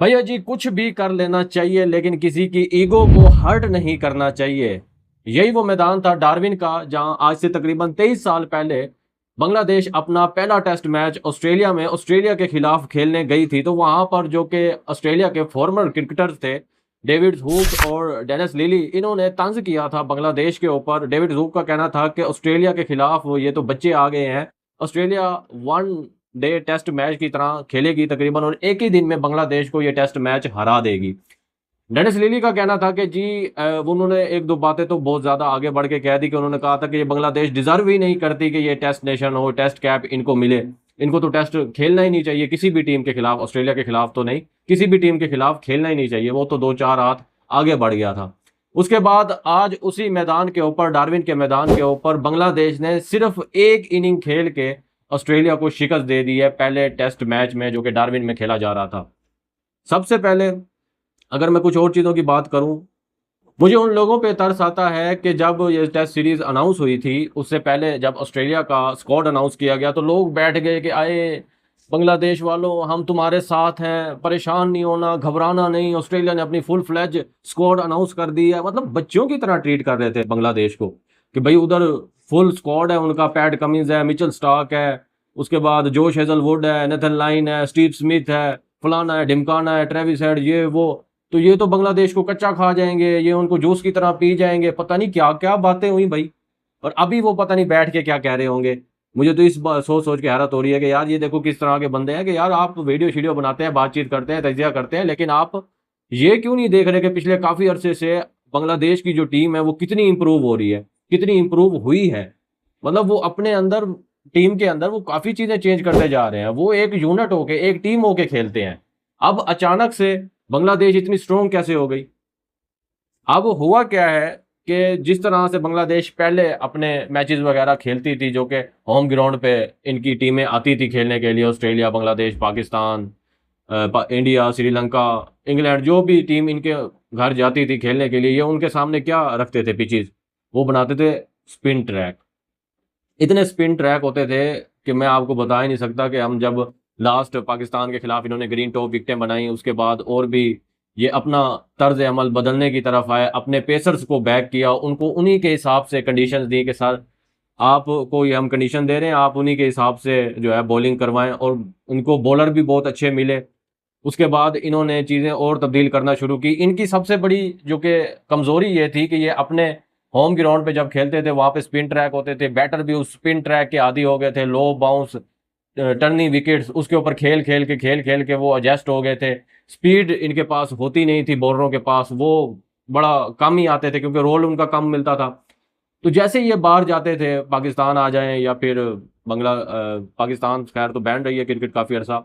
भैया जी कुछ भी कर लेना चाहिए लेकिन किसी की ईगो को हर्ट नहीं करना चाहिए। यही वो मैदान था डार्विन का जहां आज से तकरीबन 23 साल पहले बांग्लादेश अपना पहला टेस्ट मैच ऑस्ट्रेलिया में ऑस्ट्रेलिया के खिलाफ खेलने गई थी। तो वहां पर जो कि ऑस्ट्रेलिया के फॉर्मर क्रिकेटर्स थे डेविड हुक और डेनिस लिली, इन्होंने तंज किया था बांग्लादेश के ऊपर। डेविड हुक का कहना था कि ऑस्ट्रेलिया के खिलाफ ये तो बच्चे आ गए हैं, Australia one day test match की तरह खेलेगी तकरीबन और एक ही दिन में बांग्लादेश को ये टेस्ट मैच हरा देगी। डेनिस लिली का कहना था कि जी उन्होंने एक दो बातें तो बहुत ज़्यादा आगे बढ़ के कह दी कि उन्होंने कहा था कि ये बांग्लादेश डिजर्व ही नहीं करती कि ये टेस्ट नेशन हो, टेस्ट कैप इनको मिले। इनको तो टेस्ट खेलना ही नहीं चाहिए किसी भी टीम के खिलाफ, ऑस्ट्रेलिया के खिलाफ तो नहीं, किसी भी टीम के खिलाफ खेलना ही नहीं चाहिए। वो तो दो चार हाथ आगे बढ़ गया था। उसके बाद आज उसी मैदान के ऊपर, डार्विन के मैदान के ऊपर, बांग्लादेश ने सिर्फ एक इनिंग खेल के ऑस्ट्रेलिया को शिकस्त दे दी है पहले टेस्ट मैच में जो कि डार्विन में खेला जा रहा था। सबसे पहले अगर मैं कुछ और चीज़ों की बात करूं, मुझे उन लोगों पे तरस आता है कि जब ये टेस्ट सीरीज अनाउंस हुई थी उससे पहले जब ऑस्ट्रेलिया का स्क्वाड अनाउंस किया गया तो लोग बैठ गए कि आए बांग्लादेश वालों हम तुम्हारे साथ हैं, परेशान नहीं होना, घबराना नहीं, ऑस्ट्रेलिया ने अपनी फुल फ्लैज स्क्वाड अनाउंस कर दी है। मतलब बच्चों की तरह ट्रीट कर रहे थे बांग्लादेश को कि भाई उधर फुल स्क्वाड है उनका, पैट कमिंस है, मिचेल स्टार्क है, उसके बाद जोश हेजलवुड है, नेथन लाइन है, स्टीव स्मिथ है, फलाना है, ढिमकाना है, ट्रेविस हेड, ये वो। तो ये तो बांग्लादेश को कच्चा खा जाएंगे, ये उनको जूस की तरह पी जाएंगे, पता नहीं क्या क्या बातें हुई भाई। और अभी वो पता नहीं बैठ के क्या कह रहे होंगे। मुझे तो इस बात सोच सोच के हैरत हो रही है कि यार ये देखो किस तरह के बंदे हैं कि यार आप वीडियो शीडियो बनाते हैं, बातचीत करते हैं, तजिया करते हैं, लेकिन आप ये क्यों नहीं देख रहे कि पिछले काफी अरसे से बांग्लादेश की जो टीम है वो कितनी इंप्रूव हो रही है, कितनी इंप्रूव हुई है। मतलब वो अपने अंदर, टीम के अंदर वो काफी चीजें चेंज करते जा रहे हैं, वो एक यूनिट होके, एक टीम होके खेलते हैं। अब अचानक से बांग्लादेश इतनी स्ट्रोंग कैसे हो गई? अब हुआ क्या है कि जिस तरह से बांग्लादेश पहले अपने मैचेस वगैरह खेलती थी जो कि होम ग्राउंड पे इनकी टीमें आती थी खेलने के लिए, Australia, Bangladesh, Pakistan, India, Sri Lanka, England, जो भी टीम इनके घर जाती थी खेलने के लिए, ये उनके सामने क्या रखते थे पिचेस? वो बनाते थे स्पिन ट्रैक। इतने स्पिन ट्रैक होते थे कि मैं आपको बता ही नहीं सकता कि हम जब लास्ट पाकिस्तान के खिलाफ इन्होंने ग्रीन टॉप विकेटें बनाई उसके बाद और भी ये अपना तर्ज अमल बदलने की तरफ आए, अपने पेसर्स को बैक किया, उनको उन्हीं के हिसाब से कंडीशंस दी कि सर आपको ये हम कंडीशन दे रहे हैं, आप उन्हीं के हिसाब से जो है बॉलिंग करवाएं, और उनको बॉलर भी बहुत अच्छे मिले। उसके बाद इन्होंने चीज़ें और तब्दील करना शुरू की। इनकी सबसे बड़ी जो कि कमज़ोरी ये थी कि ये अपने होम ग्राउंड पे जब खेलते थे वहाँ पे स्पिन ट्रैक होते थे, बैटर भी उस स्पिन ट्रैक के आदी हो गए थे, लो बाउंस टर्निंग विकेट्स उसके ऊपर खेल खेल के वो एडजस्ट हो गए थे। स्पीड इनके पास होती नहीं थी, बॉलरों के पास वो बड़ा कम ही आते थे क्योंकि रोल उनका कम मिलता था। तो जैसे ये बाहर जाते थे, पाकिस्तान आ जाएं या फिर पाकिस्तान खैर तो बैन रही है क्रिकेट काफ़ी अर्सा,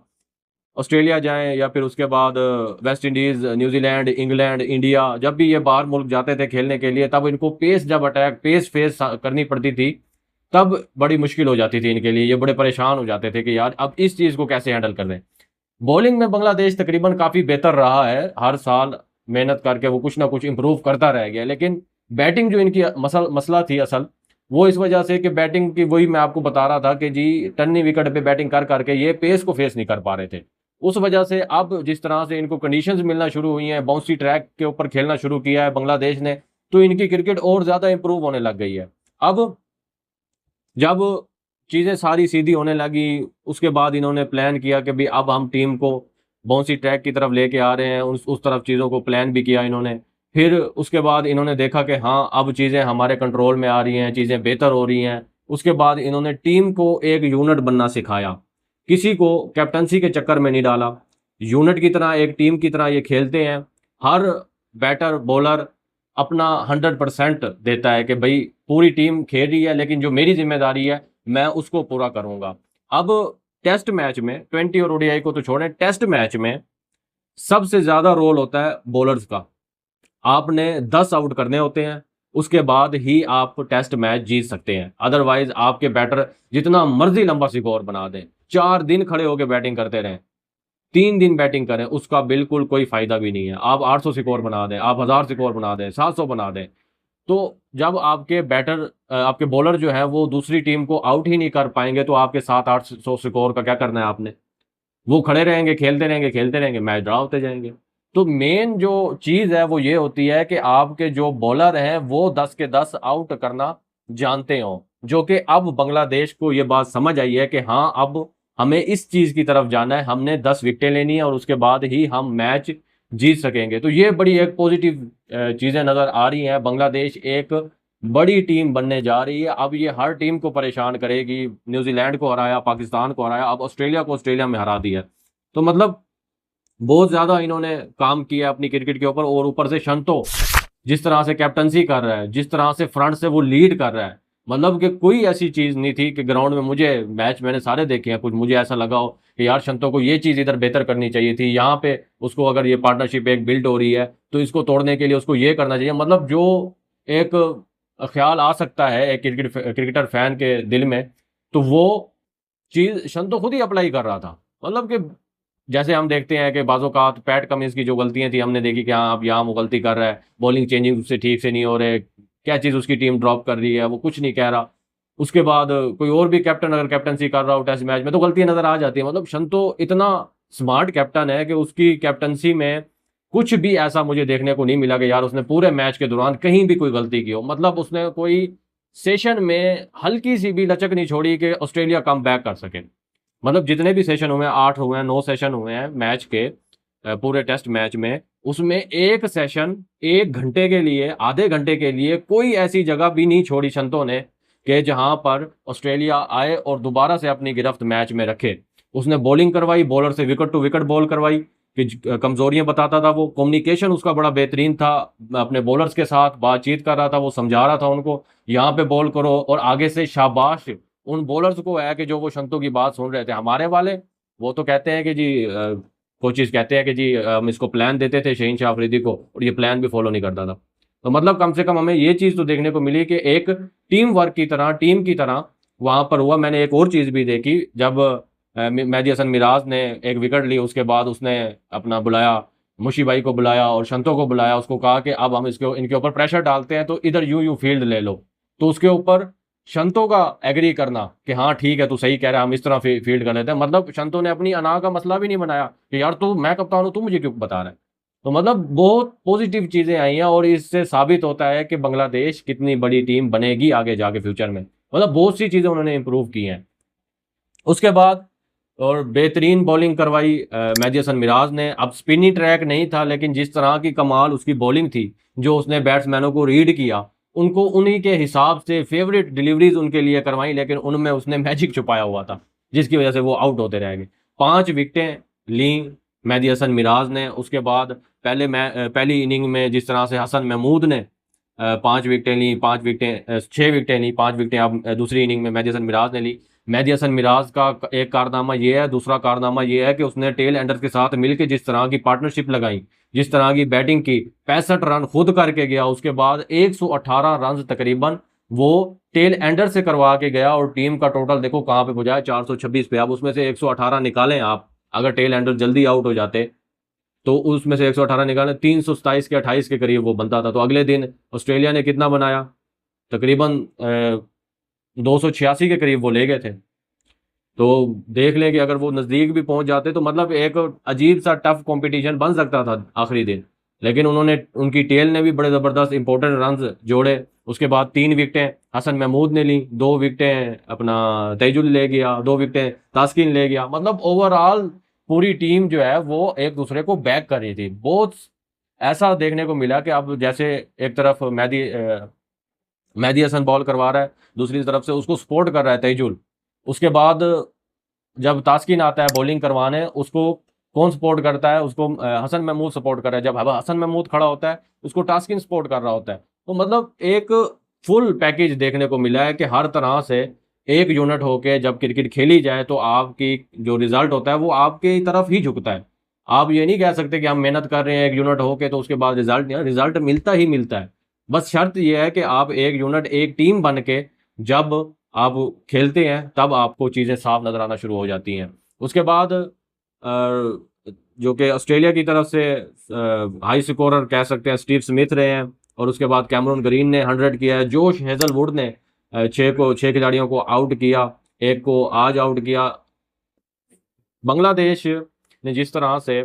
ऑस्ट्रेलिया जाएं या फिर उसके बाद West Indies, New Zealand, England, India, जब भी ये बाहर मुल्क जाते थे खेलने के लिए तब इनको पेस, जब अटैक पेस फेस करनी पड़ती थी तब बड़ी मुश्किल हो जाती थी इनके लिए। ये बड़े परेशान हो जाते थे कि यार अब इस चीज़ को कैसे हैंडल कर रहे हैं। बॉलिंग में बांग्लादेश तकरीबन काफ़ी बेहतर रहा है, हर साल मेहनत करके वो कुछ ना कुछ इंप्रूव करता रह गया, लेकिन बैटिंग जो इनकी मसला थी असल, वो इस वजह से कि बैटिंग की, वही मैं आपको बता रहा था कि जी टर्नी विकेट पे बैटिंग कर करके ये पेस को फेस नहीं कर पा रहे थे। उस वजह से अब जिस तरह से इनको कंडीशंस मिलना शुरू हुई हैं, बाउंसी ट्रैक के ऊपर खेलना शुरू किया है बांग्लादेश ने, तो इनकी क्रिकेट और ज़्यादा इंप्रूव होने लग गई है। अब जब चीज़ें सारी सीधी होने लगी उसके बाद इन्होंने प्लान किया कि भाई अब हम टीम को बाउंसी ट्रैक की तरफ लेके आ रहे हैं, उस तरफ चीज़ों को प्लान भी किया इन्होंने। फिर उसके बाद इन्होंने देखा कि हाँ अब चीज़ें हमारे कंट्रोल में आ रही हैं, चीज़ें बेहतर हो रही हैं। उसके बाद इन्होंने टीम को एक यूनिट बनना सिखाया, किसी को कैप्टनसी के चक्कर में नहीं डाला, यूनिट की तरह, एक टीम की तरह ये खेलते हैं। हर बैटर बॉलर अपना 100% देता है कि भाई पूरी टीम खेल रही है लेकिन जो मेरी जिम्मेदारी है मैं उसको पूरा करूंगा। अब टेस्ट मैच में, 20 और ओडीआई को तो छोड़ें, टेस्ट मैच में सबसे ज्यादा रोल होता है बॉलर्स का। आपने 10 आउट करने होते हैं, उसके बाद ही आप टेस्ट मैच जीत सकते हैं। अदरवाइज आपके बैटर जितना मर्जी लंबा स्कोर बना दें, 4 दिन खड़े होकर बैटिंग करते रहें, 3 दिन बैटिंग करें, उसका बिल्कुल कोई फायदा भी नहीं है। आप 800 स्कोर बना दें, आप 1000 स्कोर बना दें, 700 बना दें, तो जब आपके बैटर, आपके बॉलर जो है वो दूसरी टीम को आउट ही नहीं कर पाएंगे तो आपके 700-800 स्कोर का क्या करना है आपने? वो खड़े रहेंगे, खेलते रहेंगे, मैच ड्रा होते जाएंगे। तो मेन जो चीज़ है वो ये होती है कि आपके जो बॉलर हैं वो 10 के 10 आउट करना जानते हो, जो कि अब बांग्लादेश को ये बात समझ आई है कि हाँ, अब हमें इस चीज़ की तरफ जाना है, हमने 10 विकेटें लेनी है और उसके बाद ही हम मैच जीत सकेंगे। तो ये बड़ी एक पॉजिटिव चीज़ें नज़र आ रही हैं। बांग्लादेश एक बड़ी टीम बनने जा रही है। अब ये हर टीम को परेशान करेगी। न्यूजीलैंड को हराया, पाकिस्तान को हराया, अब ऑस्ट्रेलिया को ऑस्ट्रेलिया में हरा दिया। तो मतलब बहुत ज़्यादा इन्होंने काम किया अपनी क्रिकेट के ऊपर। और ऊपर से शंतो जिस तरह से कैप्टनसी कर रहा है, जिस तरह से फ्रंट से वो लीड कर रहा है, मतलब कि कोई ऐसी चीज़ नहीं थी कि ग्राउंड में, मुझे मैच मैंने सारे देखे हैं, कुछ मुझे ऐसा लगा हो कि यार शंतो को ये चीज़ इधर बेहतर करनी चाहिए थी, यहाँ पे उसको अगर ये पार्टनरशिप एक बिल्ड हो रही है तो इसको तोड़ने के लिए उसको ये करना चाहिए। मतलब जो एक ख्याल आ सकता है एक क्रिकेटर फैन के दिल में, तो वो चीज़ शंतो खुद ही अप्लाई कर रहा था। मतलब कि जैसे हम देखते हैं कि बाज़-औक़ात पैट कमिंस की जो गलतियाँ थी हमने देखी कि हाँ, अब यहाँ वो गलती कर रहा है, बॉलिंग चेंजिंग उससे ठीक से नहीं हो रहे, क्या चीज़ उसकी टीम ड्रॉप कर रही है, वो कुछ नहीं कह रहा। उसके बाद कोई और भी कैप्टन अगर कैप्टनसी कर रहा हो टेस्ट मैच में तो गलतियाँ नज़र आ जाती हैं। मतलब शंतो इतना स्मार्ट कैप्टन है कि उसकी कैप्टनसी में कुछ भी ऐसा मुझे देखने को नहीं मिला कि यार उसने पूरे मैच के दौरान कहीं भी कोई गलती की हो। मतलब उसने कोई सेशन में हल्की-सी भी लचक नहीं छोड़ी कि ऑस्ट्रेलिया कम बैक कर सके। मतलब जितने भी सेशन हुए हैं, 8 हुए हैं, 9 सेशन हुए हैं मैच के, पूरे टेस्ट मैच में, उसमें एक सेशन 1 घंटे के लिए, आधे घंटे के लिए कोई ऐसी जगह भी नहीं छोड़ी शंतो ने कि जहां पर ऑस्ट्रेलिया आए और दोबारा से अपनी गिरफ्त मैच में रखे। उसने बॉलिंग करवाई, बॉलर से विकेट टू विकेट बॉल करवाई कि कमजोरियां बताता था। वो कम्युनिकेशन उसका बड़ा बेहतरीन था, अपने बॉलर्स के साथ बातचीत कर रहा था, वो समझा रहा था उनको यहाँ पे बॉल करो। और आगे से शाबाश उन बॉलर्स को है कि जो वो शंतो की बात सुन रहे थे। हमारे वाले वो तो कहते हैं कि जी कोचिज कहते हैं कि जी हम इसको प्लान देते थे शहीन शाह अफरीदी को और ये प्लान भी फॉलो नहीं करता था। तो मतलब कम से कम हमें ये चीज़ तो देखने को मिली कि एक टीम वर्क की तरह, टीम की तरह वहाँ पर हुआ। मैंने एक और चीज़ भी देखी, जब मेहदी हसन मिराज ने एक विकेट ली, उसके बाद उसने अपना बुलाया, मुशी भाई को बुलाया और शंतो को बुलाया, उसको कहा कि अब हम इसके इनके ऊपर प्रेशर डालते हैं तो इधर यूं फील्ड ले लो। तो उसके ऊपर शंतो का एग्री करना कि हाँ ठीक है, तू सही कह रहा है, हम इस तरह फील्ड कर लेते हैं। मतलब शंतो ने अपनी अना का मसला भी नहीं बनाया कि यार तू, मैं कप्तान हूं, तू मुझे क्यों बता रहा है। तो मतलब बहुत पॉजिटिव चीजें आई हैं और इससे साबित होता है कि बांग्लादेश कितनी बड़ी टीम बनेगी आगे जाके फ्यूचर में। मतलब बहुत सी चीजें उन्होंने इंप्रूव की हैं। उसके बाद और बेहतरीन बॉलिंग करवाई मेहदी हसन मिराज ने। अब स्पिनी ट्रैक नहीं था, लेकिन जिस तरह की कमाल उसकी बॉलिंग थी, जो उसने बैट्समैनों को रीड किया, उनको उन्हीं के हिसाब से फेवरेट डिलीवरीज उनके लिए करवाई, लेकिन उनमें उसने मैजिक छुपाया हुआ था जिसकी वजह से वो आउट होते रह गए। 5 विकेटें ली मेहदी हसन मिराज ने। उसके बाद पहली इनिंग में जिस तरह से हसन महमूद ने 5 विकेटें ली, 5 विकेटें 6 विकेटें ली, 5 विकेटें अब दूसरी इनिंग में मेहदी हसन मिराज ने ली। मेहदी हसन मिराज का एक कारनामा ये है, दूसरा कारनामा ये है कि उसने टेल एंडर्स के साथ मिलकर जिस तरह की पार्टनरशिप लगाई, जिस तरह की बैटिंग की, 65 रन खुद करके गया, उसके बाद 118 रन तकरीबन वो टेल एंडर से करवा के गया और टीम का टोटल देखो कहाँ पे पहुंचा है, 426 पे। अब उसमें से 118 निकालें आप, अगर टेल एंडर जल्दी आउट हो जाते तो उसमें से 118 निकालें, 327 के 28 के करीब वो बनता था। तो अगले दिन ऑस्ट्रेलिया ने कितना बनाया, तकरीबन 286 के करीब वो ले गए थे। तो देख लें कि अगर वो नज़दीक भी पहुंच जाते तो मतलब एक अजीब सा टफ कंपटीशन बन सकता था आखिरी दिन। लेकिन उन्होंने, उनकी टेल ने भी बड़े ज़बरदस्त इंपॉर्टेंट रन जोड़े। उसके बाद 3 विकेटें हसन महमूद ने ली, 2 विकेटें अपना तैजुल ले गया, 2 विकेटें तास्किन ले गया। मतलब ओवरऑल पूरी टीम जो है वो एक दूसरे को बैक कर रही थी। बहुत ऐसा देखने को मिला कि अब जैसे एक तरफ मेहदी हसन बॉल करवा रहा है, दूसरी तरफ से उसको सपोर्ट कर रहा है तैजुल। उसके बाद जब तास्किन आता है बॉलिंग करवाने, उसको कौन सपोर्ट करता है, उसको हसन महमूद सपोर्ट कर रहा है। जब हसन महमूद खड़ा होता है, उसको तास्किन सपोर्ट कर रहा होता है। तो मतलब एक फुल पैकेज देखने को मिला है कि हर तरह से एक यूनिट होके जब क्रिकेट खेली जाए तो आपकी जो रिजल्ट होता है वो आपकी तरफ ही झुकता है। आप ये नहीं कह सकते कि हम मेहनत कर रहे हैं एक यूनिट होके तो उसके बाद रिजल्ट नहीं, रिजल्ट मिलता ही मिलता है। बस शर्त यह है कि आप एक यूनिट, एक टीम बन के जब आप खेलते हैं तब आपको चीज़ें साफ नजर आना शुरू हो जाती हैं। उसके बाद जो कि ऑस्ट्रेलिया की तरफ से हाई स्कोरर कह सकते हैं स्टीव स्मिथ रहे हैं। और उसके बाद कैमरून ग्रीन ने 100 किया है, जोश हेजलवुड ने 6 खिलाड़ियों को आउट किया, एक को आज आउट किया। बांग्लादेश ने जिस तरह से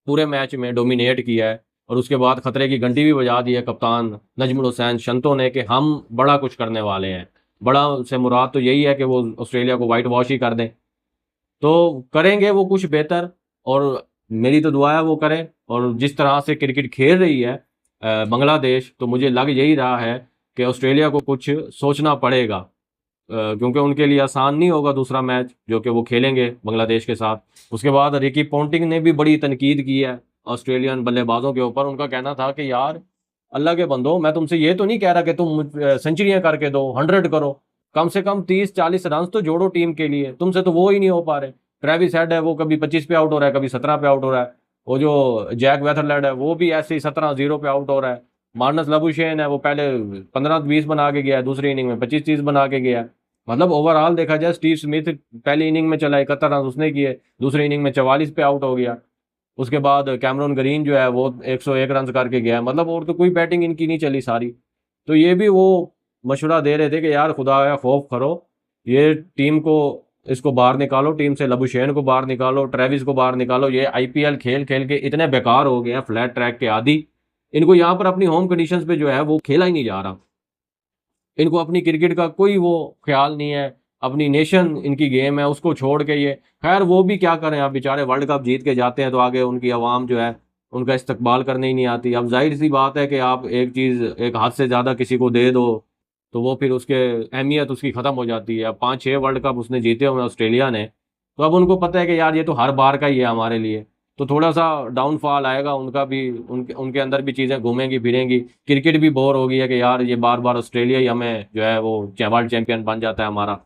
पूरे मैच में डोमिनेट किया है और उसके बाद खतरे की घंटी भी बजा दी है कप्तान नजमुल हुसैन शंतो ने कि हम बड़ा कुछ करने वाले हैं। बड़ा से मुराद तो यही है कि वो ऑस्ट्रेलिया को वाइट वॉश ही कर दें। तो करेंगे वो कुछ बेहतर, और मेरी तो दुआ है वो करें। और जिस तरह से क्रिकेट खेल रही है बांग्लादेश, तो मुझे लग यही रहा है कि ऑस्ट्रेलिया को कुछ सोचना पड़ेगा, क्योंकि उनके लिए आसान नहीं होगा दूसरा मैच जो कि वो खेलेंगे बांग्लादेश के साथ। उसके बाद रिकी पोंटिंग ने भी बड़ी तनकीद की है ऑस्ट्रेलियन बल्लेबाजों के ऊपर। उनका कहना था कि यार अल्लाह के बंदो, मैं तुमसे ये तो नहीं कह रहा कि तुम सेंचुरियां करके दो, 100 करो, कम से कम 30-40 रन तो जोड़ो टीम के लिए। तुमसे तो वो ही नहीं हो पा रहे। ट्रेविस हेड है, वो कभी 25 पे आउट हो रहा है, कभी 17 पे आउट हो रहा है। वो जो जैक वेथरलैंड है वो भी ऐसे ही 17-0 पे आउट हो रहा है। मार्नस लबुशेन है, वो पहले 15-20 बना के गया है, दूसरी इनिंग में 25-30 बना के गया है। मतलब ओवरऑल देखा जाए, स्टीव स्मिथ पहली इनिंग में चला 71 रन उसने किए, दूसरी इनिंग में 44 पे आउट हो गया। उसके बाद कैमरन ग्रीन जो है वो 101 रन करके गया। मतलब और तो कोई बैटिंग इनकी नहीं चली सारी। तो ये भी वो मशवरा दे रहे थे कि यार खुदा या खौफ करो, ये टीम को इसको बाहर निकालो, टीम से लबुशेन को बाहर निकालो, ट्रेविस को बाहर निकालो। ये आईपीएल खेल खेल के इतने बेकार हो गए हैं, फ्लैट ट्रैक के आदी। इनको यहाँ पर अपनी होम कंडीशंस पे जो है वो खेला ही नहीं जा रहा। इनको अपनी क्रिकेट का कोई वो ख्याल नहीं है। अपनी नेशन इनकी गेम है, उसको छोड़ के ये, खैर वो भी क्या करें, अब बेचारे वर्ल्ड कप जीत के जाते हैं तो आगे उनकी आवाम जो है उनका इस्तकबाल करने ही नहीं आती। अब जाहिर सी बात है कि आप एक चीज़ एक हाथ से ज़्यादा किसी को दे दो तो वो फिर उसके अहमियत उसकी ख़त्म हो जाती है। अब 5-6 वर्ल्ड कप उसने जीते हुए ऑस्ट्रेलिया ने, तो अब उनको पता है कि यार ये तो हर बार का ही है हमारे लिए। तो थोड़ा सा डाउनफॉल आएगा उनका भी, उनके उनके अंदर भी चीज़ें घूमेंगी फिरेंगी। क्रिकेट भी बोर हो गई है कि यार ये बार बार ऑस्ट्रेलिया ही हमें जो है वो वर्ल्ड चैंपियन बन जाता है हमारा।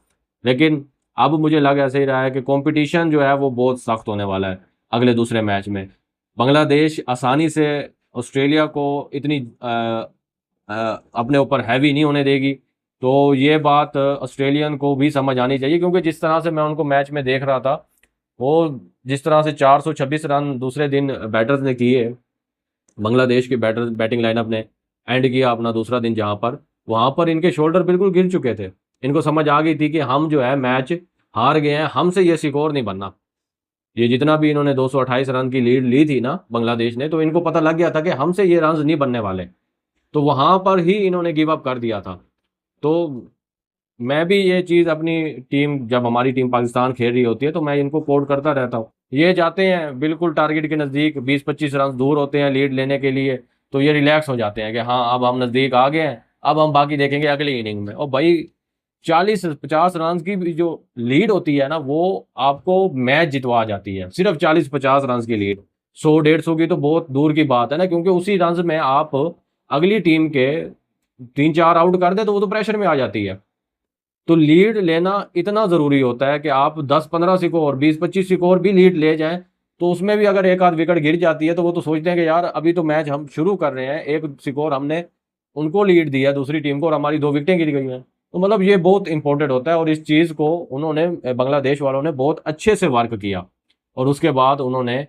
लेकिन अब मुझे लग ऐसे ही रहा है कि कंपटीशन जो है वो बहुत सख्त होने वाला है अगले दूसरे मैच में। बांग्लादेश आसानी से ऑस्ट्रेलिया को इतनी अपने ऊपर हैवी नहीं होने देगी। तो ये बात ऑस्ट्रेलियन को भी समझ आनी चाहिए, क्योंकि जिस तरह से मैं उनको मैच में देख रहा था, वो जिस तरह से 426 रन दूसरे दिन बैटर्स ने किए, बांग्लादेश के बैटिंग लाइनअप ने एंड किया अपना दूसरा दिन, जहां पर वहां पर इनके शोल्डर बिल्कुल गिर चुके थे। इनको समझ आ गई थी कि हम जो है मैच हार गए हैं, हमसे ये स्कोर नहीं बनना। ये जितना भी इन्होंने 228 रन की लीड ली थी ना बांग्लादेश ने, तो इनको पता लग गया था कि हमसे ये रन नहीं बनने वाले। तो वहां पर ही इन्होंने गिव अप कर दिया था। तो मैं भी ये चीज़ अपनी टीम, जब हमारी टीम पाकिस्तान खेल रही होती है तो मैं इनको कोट करता रहता हूँ। ये जाते हैं बिल्कुल टारगेट के नज़दीक, 20-25 रन दूर होते हैं लीड लेने के लिए, तो ये रिलैक्स हो जाते हैं कि हाँ अब हम नज़दीक आ गए हैं, अब हम बाकी देखेंगे अगली इनिंग में। और भाई 40-50 रन की भी जो लीड होती है ना, वो आपको मैच जितवा जाती है। सिर्फ 40-50 रन की लीड, 100-150 की तो बहुत दूर की बात है ना, क्योंकि उसी रन में आप अगली टीम के 3-4 आउट कर दे तो वो तो प्रेशर में आ जाती है। तो लीड लेना इतना ज़रूरी होता है कि आप 10-15 स्कोर, 20-25 स्कोर भी लीड ले जाएं, तो उसमें भी अगर एक आध विकेट गिर जाती है तो वो तो सोचते हैं कि यार अभी तो मैच हम शुरू कर रहे हैं, एक स्कोर हमने उनको लीड दिया दूसरी टीम को और हमारी 2 विकेटें गिर गई हैं। तो मतलब ये बहुत इंपॉर्टेंट होता है, और इस चीज़ को उन्होंने, बांग्लादेश वालों ने बहुत अच्छे से वर्क किया। और उसके बाद उन्होंने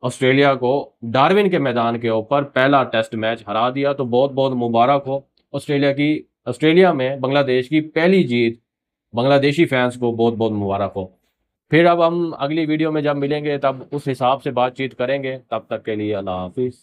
ऑस्ट्रेलिया को डार्विन के मैदान के ऊपर पहला टेस्ट मैच हरा दिया। तो बहुत बहुत मुबारक हो ऑस्ट्रेलिया में बांग्लादेश की पहली जीत। बांग्लादेशी फैंस को बहुत बहुत मुबारक हो। फिर अब हम अगली वीडियो में जब मिलेंगे तब उस हिसाब से बातचीत करेंगे। तब तक के लिए अल्लाह हाफिज़।